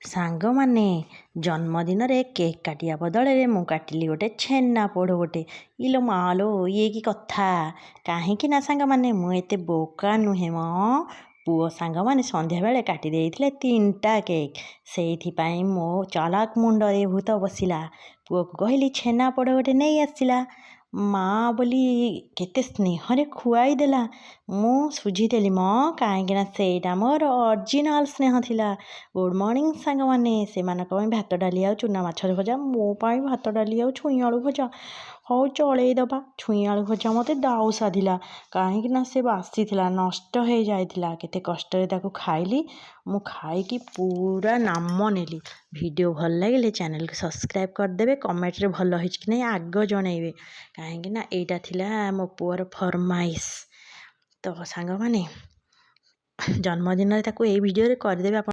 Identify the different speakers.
Speaker 1: ସାଙ୍ଗମାନେ ଜନ୍ମଦିନରେ କେକ୍ କାଟିବା ବଦଳରେ ମୁଁ କାଟିଲି ଗୋଟେ ଛେନାପୋଡ଼ ଗୋଟେ। ଇଲୋ ମାଲୋ ଇଏ କି କଥା। କାହିଁକି ନା ସାଙ୍ଗମାନେ ମୁଁ ଏତେ ବୋକା ନୁହେଁ ମ। ପୁଅ ସାଙ୍ଗମାନେ ସନ୍ଧ୍ୟାବେଳେ କାଟି ଦେଇଥିଲେ 3ଟା କେକ୍। ସେଇଥିପାଇଁ ମୋ ଚାଲାକ ମୁଣ୍ଡରେ ଭୂତ ବସିଲା। ପୁଅକୁ କହିଲି ଛେନାପୋଡ଼ ଗୋଟେ ନେଇ ଆସିଲା। ମା' ବୋଲି କେତେ ସ୍ନେହରେ ଖୁଆଇ ଦେଲା। ମୁଁ ସୁଝିଦେଲି ମ, କାହିଁକିନା ସେଇଟା ମୋର ଅରିଜିନାଲ ସ୍ନେହ ଥିଲା। ଗୁଡ଼୍ ମର୍ଣ୍ଣିଂ ସାଙ୍ଗମାନେ। ସେମାନଙ୍କ ପାଇଁ ଭାତ ଡାଲି ଆଉ ଚୁନା ମାଛ ଭଜା, ମୋ ପାଇଁ ଭାତ ଡାଲି ଆଉ ଛୁଇଁ ଆଳୁ ଭଜା। ହଉ ଚଳେଇ ଦେବା। ଛୁଇଁ ଆଳୁ ଭଜା ମୋତେ ଦାଉ ସାଧିଲା, କାହିଁକିନା ସେ ବାସି ଥିଲା, ନଷ୍ଟ ହେଇଯାଇଥିଲା। କେତେ କଷ୍ଟରେ ତାକୁ ଖାଇଲି। ମୁଁ ଖାଇକି ପୁରା ନାମ ନେଲି। ଭିଡ଼ିଓ ଭଲ ଲାଗିଲେ ଚ୍ୟାନେଲକୁ ସବସ୍କ୍ରାଇବ୍ କରିଦେବେ। କମେଣ୍ଟରେ ଭଲ ହେଇଛି କି ନାହିଁ ଆଗ ଜଣେଇବେ, କାହିଁକିନା ଏଇଟା ଥିଲା ମୋ ପୁଅର ଫରମାଇଶ। ତ ସାଙ୍ଗମାନେ ଜନ୍ମଦିନରେ ତାକୁ ଏଇ ଭିଡ଼ିଓରେ କରିଦେବେ ଆପଣ।